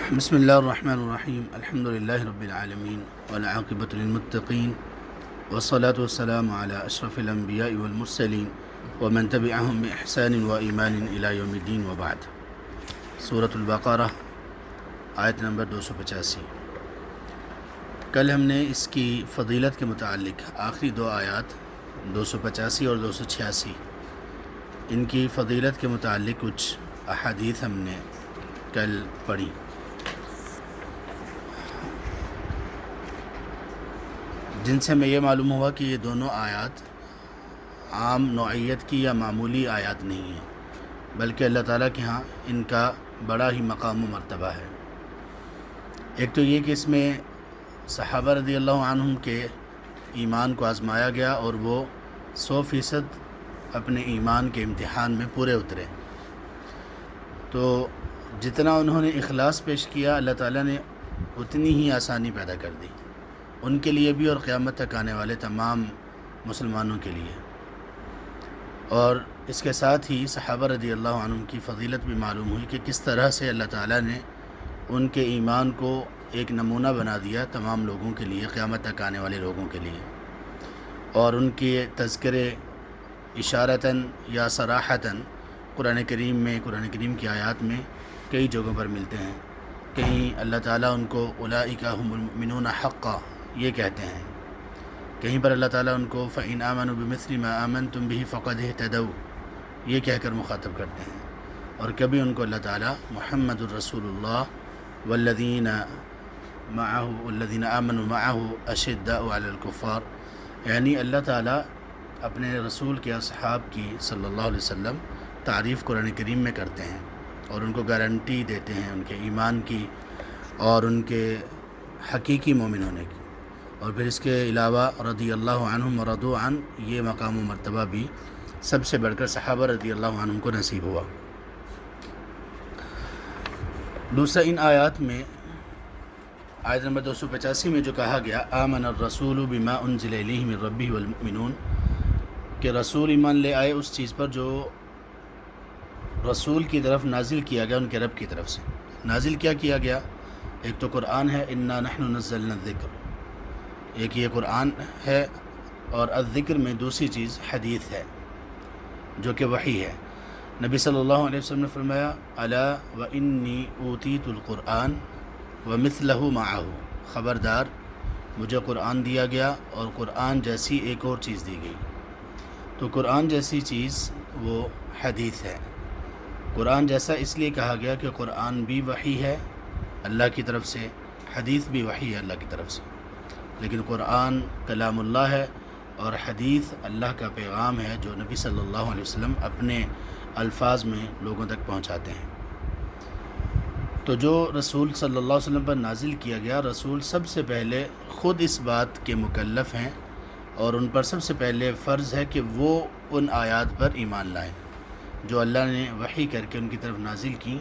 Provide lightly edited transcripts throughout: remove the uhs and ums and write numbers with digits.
بسم اللہ الرحمن الرحیم الحمد للہ رب العالمین والعاقبۃ للمتقین والصلاة والسلام علی اشرف الانبیاء والمرسلین ومن تبعهم بإحسان وایمان الی یوم الدین وبعد۔ سورۃ البقرہ آیت نمبر 285۔ کل ہم نے اس کی فضیلت کے متعلق آخری دو آیات 285 اور 286 ان کی فضیلت کے متعلق کچھ احادیث ہم نے کل پڑھی، جن سے ہمیں یہ معلوم ہوا کہ یہ دونوں آیات عام نوعیت کی یا معمولی آیات نہیں ہیں، بلکہ اللہ تعالیٰ کے ہاں ان کا بڑا ہی مقام و مرتبہ ہے۔ ایک تو یہ کہ اس میں صحابہ رضی اللہ عنہم کے ایمان کو آزمایا گیا اور وہ 100% اپنے ایمان کے امتحان میں پورے اترے، تو جتنا انہوں نے اخلاص پیش کیا اللہ تعالیٰ نے اتنی ہی آسانی پیدا کر دی، ان کے لیے بھی اور قیامت تک آنے والے تمام مسلمانوں کے لیے۔ اور اس کے ساتھ ہی صحابہ رضی اللہ عنہم کی فضیلت بھی معلوم ہوئی کہ کس طرح سے اللہ تعالیٰ نے ان کے ایمان کو ایک نمونہ بنا دیا تمام لوگوں کے لیے، قیامت تک آنے والے لوگوں کے لیے، اور ان کے تذکرے اشارتاً یا صراحتاً قرآن کریم کی آیات میں کئی جگہوں پر ملتے ہیں۔ کہیں اللہ تعالیٰ ان کو اولئک هم المؤمنون حقا یہ کہتے ہیں، کہیں پر اللہ تعالیٰ ان کو فإن آمنوا بمثل ما آمنتم به فقد اهتدوا یہ کہہ کر مخاطب کرتے ہیں، اور کبھی ان کو اللہ تعالیٰ محمد الرسول اللہ والذین آمنوا معه اشداء علی الکفار، یعنی اللہ تعالیٰ اپنے رسول کے اصحاب کی صلی اللہ علیہ وسلم تعریف قرآن کریم میں کرتے ہیں اور ان کو گارنٹی دیتے ہیں ان کے ایمان کی اور ان کے حقیقی مومن ہونے کی، اور پھر اس کے علاوہ رضی اللہ عنہم ورضوا عنہ یہ مقام و مرتبہ بھی سب سے بڑھ کر صحابہ رضی اللہ عنہم کو نصیب ہوا۔ دوسرا، ان آیات میں آیت نمبر 285 میں جو کہا گیا آمن الرسول بما انزل الیہ من ربہ والمؤمنون، کہ رسول ایمان لے آئے اس چیز پر جو رسول کی طرف نازل کیا گیا ان کے رب کی طرف سے۔ نازل کیا گیا؟ ایک تو قرآن ہے، انا نحن نزلنا الذکر، ایک یہ قرآن ہے، اور الذکر میں دوسری چیز حدیث ہے جو کہ وحی ہے۔ نبی صلی اللہ علیہ وسلم نے فرمایا الا وانی اوتیت القرآن ومثلہ معہ، خبردار مجھے قرآن دیا گیا اور قرآن جیسی ایک اور چیز دی گئی۔ تو قرآن جیسی چیز وہ حدیث ہے۔ قرآن جیسا اس لیے کہا گیا کہ قرآن بھی وحی ہے اللہ کی طرف سے، حدیث بھی وحی ہے اللہ کی طرف سے، لیکن قرآن کلام اللہ ہے اور حدیث اللہ کا پیغام ہے جو نبی صلی اللہ علیہ وسلم اپنے الفاظ میں لوگوں تک پہنچاتے ہیں۔ تو جو رسول صلی اللہ علیہ وسلم پر نازل کیا گیا، رسول سب سے پہلے خود اس بات کے مکلف ہیں اور ان پر سب سے پہلے فرض ہے کہ وہ ان آیات پر ایمان لائیں جو اللہ نے وحی کر کے ان کی طرف نازل کی،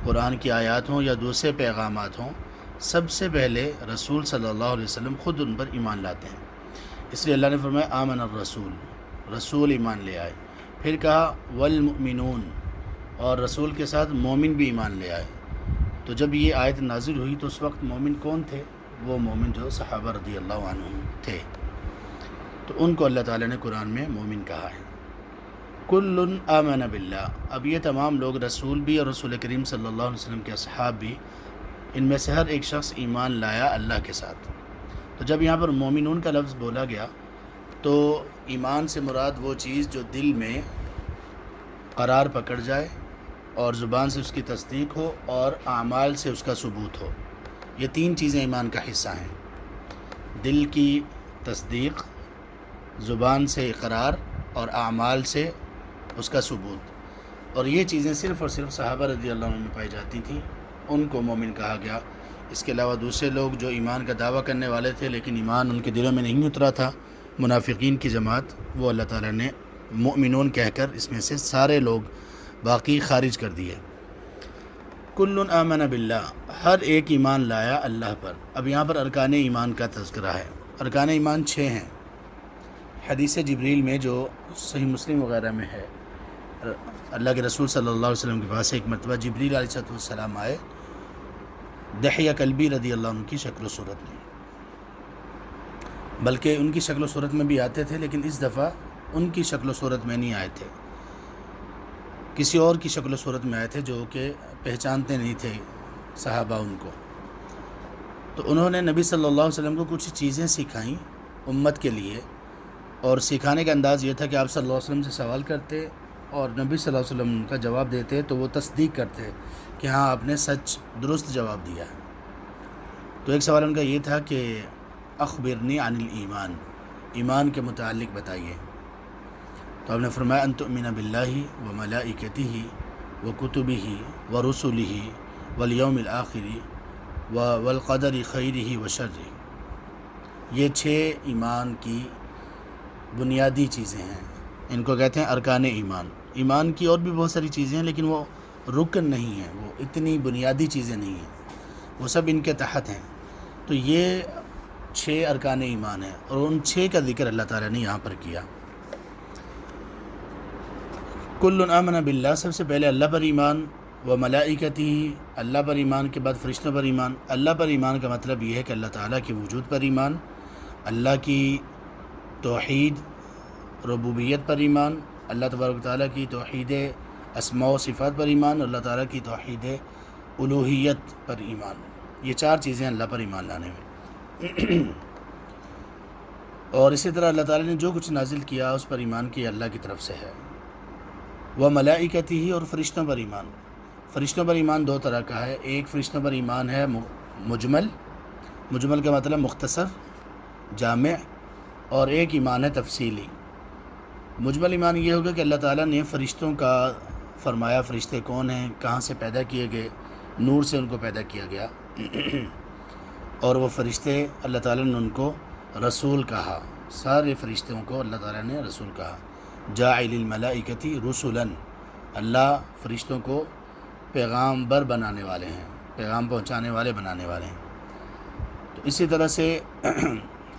قرآن کی آیات ہوں یا دوسرے پیغامات ہوں، سب سے پہلے رسول صلی اللہ علیہ وسلم خود ان پر ایمان لاتے ہیں۔ اس لیے اللہ نے فرمایا آمن الرسول، رسول ایمان لے آئے، پھر کہا والمؤمنون، اور رسول کے ساتھ مومن بھی ایمان لے آئے۔ تو جب یہ آیت نازل ہوئی تو اس وقت مومن کون تھے؟ وہ مومن جو صحابہ رضی اللہ عنہم تھے، تو ان کو اللہ تعالیٰ نے قرآن میں مومن کہا ہے۔ کل آمن باللہ، اب یہ تمام لوگ، رسول بھی اور رسول کریم صلی اللہ علیہ وسلم کے اصحاب بھی، ان میں سے ہر ایک شخص ایمان لایا اللہ کے ساتھ۔ تو جب یہاں پر مومنون کا لفظ بولا گیا تو ایمان سے مراد وہ چیز جو دل میں قرار پکڑ جائے اور زبان سے اس کی تصدیق ہو اور اعمال سے اس کا ثبوت ہو۔ یہ تین چیزیں ایمان کا حصہ ہیں، دل کی تصدیق، زبان سے اقرار اور اعمال سے اس کا ثبوت، اور یہ چیزیں صرف اور صرف صحابہ رضی اللہ عنہ میں پائی جاتی تھیں، ان کو مومن کہا گیا۔ اس کے علاوہ دوسرے لوگ جو ایمان کا دعویٰ کرنے والے تھے لیکن ایمان ان کے دلوں میں نہیں اترا تھا، منافقین کی جماعت، وہ اللہ تعالیٰ نے مؤمنون کہہ کر اس میں سے سارے لوگ باقی خارج کر دیے۔ کل آمن باللہ، ہر ایک ایمان لایا اللہ پر۔ اب یہاں پر ارکان ایمان کا تذکرہ ہے۔ ارکان ایمان 6 ہیں۔ حدیث جبریل میں جو صحیح مسلم وغیرہ میں ہے، اللہ کے رسول صلی اللہ علیہ وسلم کے پاس ایک مرتبہ جبریل علیہ السلام آئے دحیہ کلبی رضی اللہ عنہ کی شکل و صورت میں، بلکہ ان کی شکل و صورت میں بھی آتے تھے، لیکن اس دفعہ ان کی شکل و صورت میں نہیں آئے تھے، کسی اور کی شکل و صورت میں آئے تھے جو کہ پہچانتے نہیں تھے صحابہ ان کو۔ تو انہوں نے نبی صلی اللہ علیہ وسلم کو کچھ چیزیں سکھائیں امت کے لیے، اور سکھانے کا انداز یہ تھا کہ آپ صلی اللہ علیہ وسلم سے سوال کرتے اور نبی صلی اللہ علیہ وسلم کا جواب دیتے تو وہ تصدیق کرتے کہ ہاں آپ نے سچ درست جواب دیا ہے۔ تو ایک سوال ان کا یہ تھا کہ اخبرنی عن الایمان، ایمان کے متعلق بتائیے۔ تو آپ نے فرمایا ان تؤمن باللہ وملائکتہ وکتبہ ورسلہ والیوم الآخر والقدر خیرہ وشرہ۔ یہ 6 ایمان کی بنیادی چیزیں ہیں، ان کو کہتے ہیں ارکان ایمان۔ ایمان کی اور بھی بہت ساری چیزیں ہیں، لیکن وہ رکن نہیں ہیں، وہ اتنی بنیادی چیزیں نہیں ہیں، وہ سب ان کے تحت ہیں۔ تو یہ 6 ارکان ایمان ہیں، اور ان 6 کا ذکر اللہ تعالیٰ نے یہاں پر کیا۔ کل آمن باللہ، سب سے پہلے اللہ پر ایمان، و ملائکتہ، اللہ پر ایمان کے بعد فرشتوں پر ایمان۔ اللہ پر ایمان کا مطلب یہ ہے کہ اللہ تعالیٰ کے وجود پر ایمان، اللہ کی توحید ربوبیت پر ایمان، اللہ تبارک و تعالیٰ کی توحید اسماء و صفات پر ایمان، اللہ تعالیٰ کی توحید الوہیت پر ایمان۔ یہ 4 چیزیں اللہ پر ایمان لانے میں۔ اور اسی طرح اللہ تعالیٰ نے جو کچھ نازل کیا اس پر ایمان کیا اللہ کی طرف سے ہے۔ وہ ملائکتہ ہی، اور فرشتوں پر ایمان۔ فرشتوں پر ایمان 2 طرح کا ہے، ایک فرشتوں پر ایمان ہے مجمل، مجمل کا مطلب مختصر جامع، اور ایک ایمان ہے تفصیلی۔ مجمل ایمان یہ ہوگا کہ اللہ تعالیٰ نے فرشتوں کا فرمایا فرشتے کون ہیں، کہاں سے پیدا کیے گئے، نور سے ان کو پیدا کیا گیا، اور وہ فرشتے اللہ تعالیٰ نے ان کو رسول کہا، سارے فرشتوں کو اللہ تعالیٰ نے رسول کہا۔ جاعل الملائکۃ رسلا، اللہ فرشتوں کو پیغامبر بنانے والے ہیں، پیغام پہنچانے والے بنانے والے ہیں۔ تو اسی طرح سے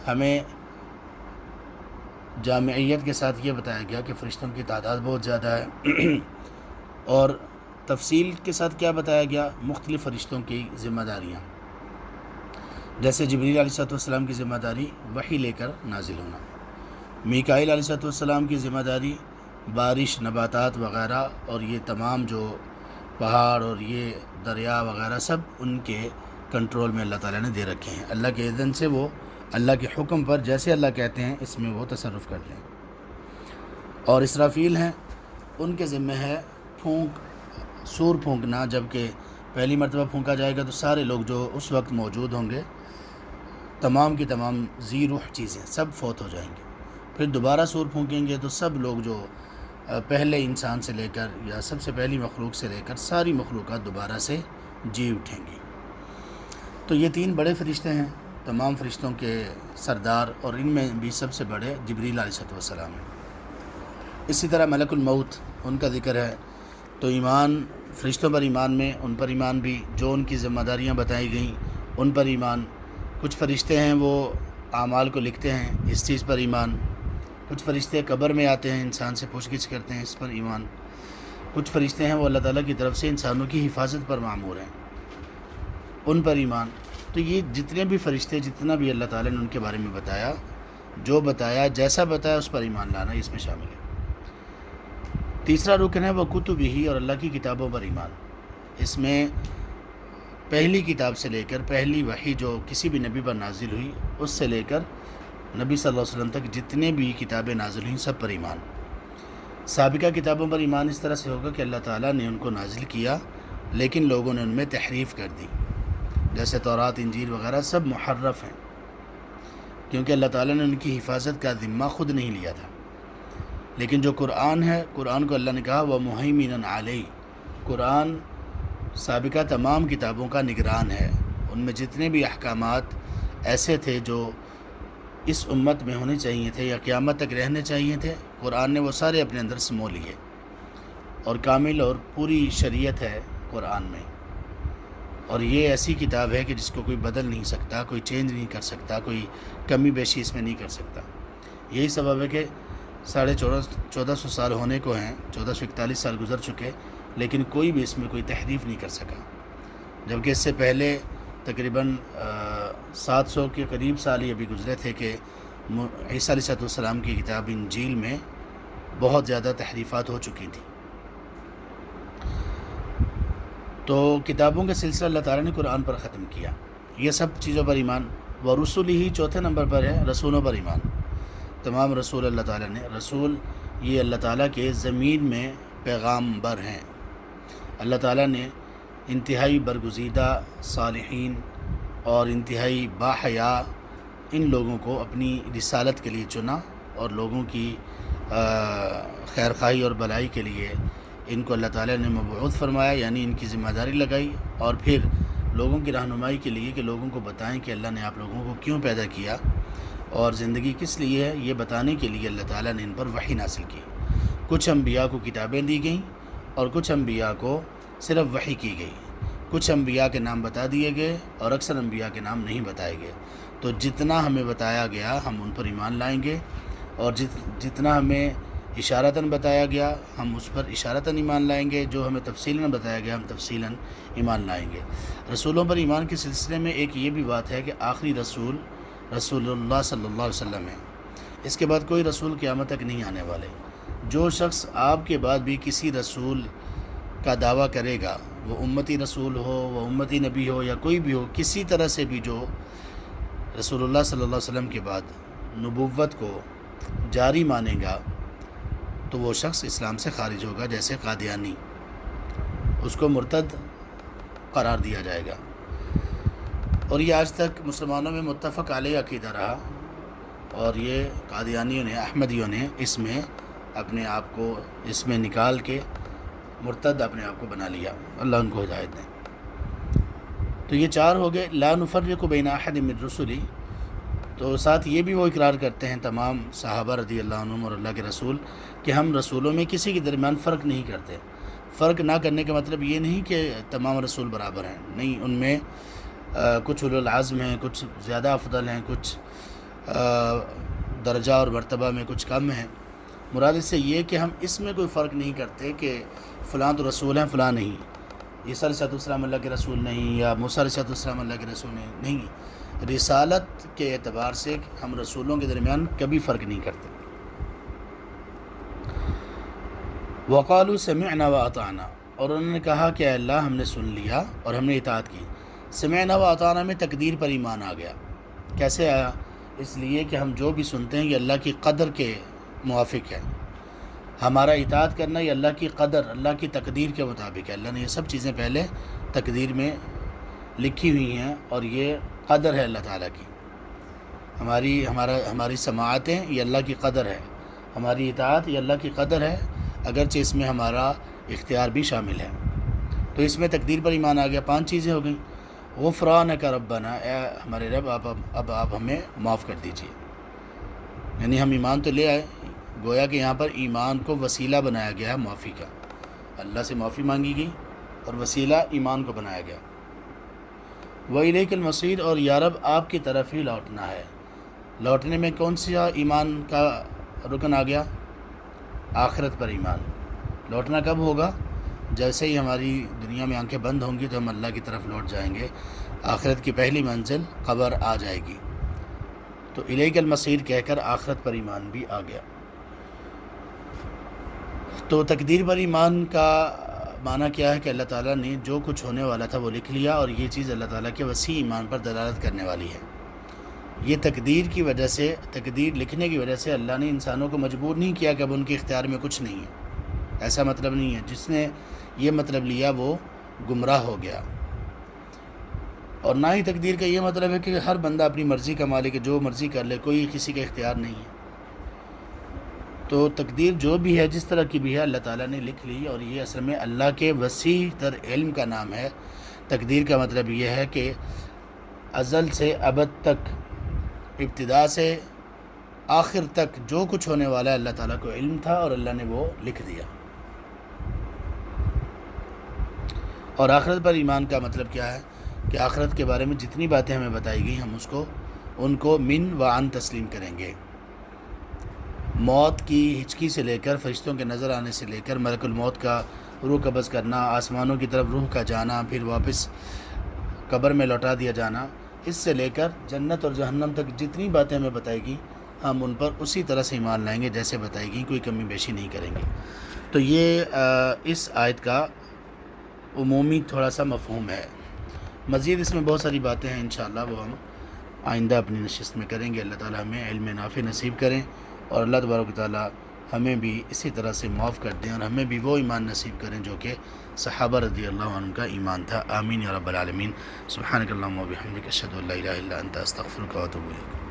ہمیں جامعیت کے ساتھ یہ بتایا گیا کہ فرشتوں کی تعداد بہت زیادہ ہے، اور تفصیل کے ساتھ کیا بتایا گیا، مختلف فرشتوں کی ذمہ داریاں، جیسے جبریل علیہ السلام کی ذمہ داری وحی لے کر نازل ہونا، میکائیل علیہ السلام کی ذمہ داری بارش، نباتات وغیرہ، اور یہ تمام جو پہاڑ اور یہ دریا وغیرہ سب ان کے کنٹرول میں اللہ تعالیٰ نے دے رکھے ہیں، اللہ کے اذن سے وہ اللہ کے حکم پر جیسے اللہ کہتے ہیں اس میں وہ تصرف کرتے ہیں۔ اور اسرافیل ہیں، ان کے ذمہ ہے سور پھونکنا، جب کہ پہلی مرتبہ پھونکا جائے گا تو سارے لوگ جو اس وقت موجود ہوں گے، تمام کی تمام ذی روح چیزیں سب فوت ہو جائیں گے۔ پھر دوبارہ سور پھونکیں گے تو سب لوگ جو پہلے انسان سے لے کر یا سب سے پہلی مخلوق سے لے کر ساری مخلوقات دوبارہ سے جی اٹھیں گی۔ تو یہ 3 بڑے فرشتے ہیں، تمام فرشتوں کے سردار، اور ان میں بھی سب سے بڑے جبریل علیہ السلام ہیں۔ اسی طرح ملک الموت، ان کا ذکر ہے۔ تو ایمان، فرشتوں پر ایمان میں ان پر ایمان بھی، جو ان کی ذمہ داریاں بتائی گئیں ان پر ایمان۔ کچھ فرشتے ہیں وہ اعمال کو لکھتے ہیں، اس چیز پر ایمان۔ کچھ فرشتے قبر میں آتے ہیں، انسان سے پوچھ گچھ کرتے ہیں، اس پر ایمان۔ کچھ فرشتے ہیں وہ اللہ تعالیٰ کی طرف سے انسانوں کی حفاظت پر مامور ہیں، ان پر ایمان۔ تو یہ جتنے بھی فرشتے، جتنا بھی اللہ تعالیٰ نے ان کے بارے میں بتایا، جو بتایا، جیسا بتایا، اس پر ایمان لانا اس میں شامل ہے۔ تیسرا رکن ہے وہ کتبہ، اور اللہ کی کتابوں پر ایمان۔ اس میں پہلی کتاب سے لے کر پہلی وحی جو کسی بھی نبی پر نازل ہوئی، اس سے لے کر نبی صلی اللہ علیہ وسلم تک جتنے بھی کتابیں نازل ہوئیں سب پر ایمان۔ سابقہ کتابوں پر ایمان اس طرح سے ہوگا کہ اللہ تعالیٰ نے ان کو نازل کیا، لیکن لوگوں نے ان میں تحریف کر دی، جیسے تورات، انجیل وغیرہ سب محرف ہیں، کیونکہ اللہ تعالیٰ نے ان کی حفاظت کا ذمہ خود نہیں لیا تھا۔ لیکن جو قرآن ہے، قرآن کو اللہ نے کہا وَمُهَيْمِنًا عَلَيْهِ، قرآن سابقہ تمام کتابوں کا نگران ہے، ان میں جتنے بھی احکامات ایسے تھے جو اس امت میں ہونے چاہیے تھے یا قیامت تک رہنے چاہیے تھے، قرآن نے وہ سارے اپنے اندر سمو لیے، اور کامل اور پوری شریعت ہے قرآن میں۔ اور یہ ایسی کتاب ہے کہ جس کو کوئی بدل نہیں سکتا، کوئی چینج نہیں کر سکتا، کوئی کمی بیشی اس میں نہیں کر سکتا۔ یہی سبب ہے کہ 1450 سال ہونے کو ہیں، 1441 سال گزر چکے، لیکن کوئی بھی اس میں کوئی تحریف نہیں کر سکا، جبکہ اس سے پہلے تقریباً 700 کے قریب سال یہ بھی گزرے تھے کہ عیسیٰ علیہ السلام کی کتاب انجیل میں بہت زیادہ تحریفات ہو چکی تھیں. تو کتابوں کا سلسلہ اللہ تعالیٰ نے قرآن پر ختم کیا. یہ سب چیزوں پر ایمان. ورسول ہی چوتھے نمبر پر ہے رسولوں پر ایمان. تمام رسول اللہ تعالیٰ نے، رسول یہ اللہ تعالیٰ کے زمین میں پیغامبر ہیں. اللہ تعالیٰ نے انتہائی برگزیدہ صالحین اور انتہائی باحیا ان لوگوں کو اپنی رسالت کے لیے چنا اور لوگوں کی خیرخواہی اور بلائی کے لیے ان کو اللہ تعالیٰ نے مبعوث فرمایا، یعنی ان کی ذمہ داری لگائی، اور پھر لوگوں کی رہنمائی کے لیے کہ لوگوں کو بتائیں کہ اللہ نے آپ لوگوں کو کیوں پیدا کیا اور زندگی کس لیے ہے، یہ بتانے کے لیے اللہ تعالیٰ نے ان پر وحی نازل کی. کچھ انبیاء کو کتابیں دی گئیں اور کچھ انبیاء کو صرف وحی کی گئی. کچھ انبیاء کے نام بتا دیے گئے اور اکثر انبیاء کے نام نہیں بتائے گئے. تو جتنا ہمیں بتایا گیا ہم ان پر ایمان لائیں گے، اور جتنا ہمیں اشارتاً بتایا گیا ہم اس پر اشارتاً ایمان لائیں گے. جو ہمیں تفصیلاً بتایا گیا ہم تفصیلاً ایمان لائیں گے. رسولوں پر ایمان کے سلسلے میں ایک یہ بھی بات ہے کہ آخری رسول رسول اللہ صلی اللہ علیہ وسلم ہے. اس کے بعد کوئی رسول قیامت تک نہیں آنے والے. جو شخص آپ کے بعد بھی کسی رسول کا دعویٰ کرے گا، وہ امتی رسول ہو، وہ امتی نبی ہو، یا کوئی بھی ہو، کسی طرح سے بھی جو رسول اللہ صلی اللہ علیہ وسلم کے بعد نبوت کو جاری مانے گا تو وہ شخص اسلام سے خارج ہوگا. جیسے قادیانی، اس کو مرتد قرار دیا جائے گا. اور یہ آج تک مسلمانوں میں متفق علیہ عقیدہ رہا، اور یہ قادیانیوں نے، احمدیوں نے اس میں اپنے آپ کو اس میں نکال کے مرتد اپنے آپ کو بنا لیا. اللہ ان کو ہدایت دیں. تو یہ چار ہو گئے. لا نفرق بین احد من رسلی. تو ساتھ یہ بھی وہ اقرار کرتے ہیں تمام صحابہ رضی اللہ عنہم اور اللہ کے رسول کہ ہم رسولوں میں کسی کے درمیان فرق نہیں کرتے. فرق نہ کرنے کا مطلب یہ نہیں کہ تمام رسول برابر ہیں، نہیں. ان میں کچھ اولو العزم ہیں، کچھ زیادہ افضل ہیں، کچھ درجہ اور مرتبہ میں کچھ کم ہیں. مراد اس سے یہ کہ ہم اس میں کوئی فرق نہیں کرتے کہ فلاں تو رسول ہیں فلاں نہیں. عیسیٰ علیہ السلام اللہ کے رسول نہیں، یا موسیٰ علیہ السلام اللہ کے رسول نہیں. رسالت کے اعتبار سے ہم رسولوں کے درمیان کبھی فرق نہیں کرتے. وقالوا سمعنا واطعنا. اور انہوں نے کہا کہ اے اللہ ہم نے سن لیا اور ہم نے اطاعت کی. سمعنا واطعنا میں تقدیر پر ایمان آ گیا. کیسے آیا؟ اس لیے کہ ہم جو بھی سنتے ہیں یہ اللہ کی قدر کے موافق ہے. ہمارا اطاعت کرنا یہ اللہ کی قدر، اللہ کی تقدیر کے مطابق ہے. اللہ نے یہ سب چیزیں پہلے تقدیر میں لکھی ہوئی ہیں، اور یہ قدر ہے اللہ تعالیٰ کی. ہماری سماعتیں یہ اللہ کی قدر ہے، ہماری اطاعت یہ اللہ کی قدر ہے، اگرچہ اس میں ہمارا اختیار بھی شامل ہے. تو اس میں تقدیر پر ایمان آ گیا. 5 چیزیں ہو گئیں. غفرانک ربنا، اے ہمارے رب اب آپ ہمیں معاف کر دیجیے. یعنی ہم ایمان تو لے آئے، گویا کہ یہاں پر ایمان کو وسیلہ بنایا گیا ہے معافی کا. اللہ سے معافی مانگی گئی اور وسیلہ ایمان کو بنایا گیا. وَإِلَيْكَ الْمَصِيرُ. اور یا رب آپ کی طرف ہی لوٹنا ہے. لوٹنے میں کون سا ایمان کا رکن آ گیا؟ آخرت پر ایمان. لوٹنا کب ہوگا؟ جیسے ہی ہماری دنیا میں آنکھیں بند ہوں گی تو ہم اللہ کی طرف لوٹ جائیں گے. آخرت کی پہلی منزل قبر آ جائے گی. تو الیک المصیر کہہ کر آخرت پر ایمان بھی آ گیا. تو تقدیر پر ایمان کا معنی کیا ہے کہ اللہ تعالیٰ نے جو کچھ ہونے والا تھا وہ لکھ لیا، اور یہ چیز اللہ تعالیٰ کے وسیع ایمان پر دلالت کرنے والی ہے. یہ تقدیر کی وجہ سے، تقدیر لکھنے کی وجہ سے اللہ نے انسانوں کو مجبور نہیں کیا کہ اب ان کے اختیار میں کچھ نہیں ہے. ایسا مطلب نہیں ہے. جس نے یہ مطلب لیا وہ گمراہ ہو گیا. اور نہ ہی تقدیر کا یہ مطلب ہے کہ ہر بندہ اپنی مرضی کا مالک ہے، جو مرضی کر لے، کوئی کسی کا اختیار نہیں ہے. تو تقدیر جو بھی ہے، جس طرح کی بھی ہے، اللہ تعالیٰ نے لکھ لی، اور یہ اصل میں اللہ کے وسیع تر علم کا نام ہے. تقدیر کا مطلب یہ ہے کہ ازل سے ابد تک، ابتدا سے آخر تک جو کچھ ہونے والا ہے اللہ تعالیٰ کو علم تھا اور اللہ نے وہ لکھ دیا. اور آخرت پر ایمان کا مطلب کیا ہے کہ آخرت کے بارے میں جتنی باتیں ہمیں بتائی گئی ہم ان کو من و عن تسلیم کریں گے. موت کی ہچکی سے لے کر، فرشتوں کے نظر آنے سے لے کر، ملک الموت کا روح قبض کرنا، آسمانوں کی طرف روح کا جانا، پھر واپس قبر میں لوٹا دیا جانا، اس سے لے کر جنت اور جہنم تک جتنی باتیں ہمیں بتائے گی ہم ان پر اسی طرح سے ایمان لائیں گے جیسے بتائے گی، کوئی کمی بیشی نہیں کریں گے۔ تو یہ اس آیت کا عمومی تھوڑا سا مفہوم ہے۔ مزید اس میں بہت ساری باتیں ہیں، انشاءاللہ وہ ہم آئندہ اپنی نشست میں کریں گے۔ اللہ تعالی ہمیں علم نافع نصیب کریں، اور اللہ تبارک و تعالی ہمیں بھی اسی طرح سے معاف کر دیں، اور ہمیں بھی وہ ایمان نصیب کریں جو کہ صحابہ رضی اللہ عنہ کا ایمان تھا۔ آمین یا رب العالمین۔ سبحانک اللہم و بحمدک، اشہد ان لا الہ الا انت، استغفرک و اتوب الیک۔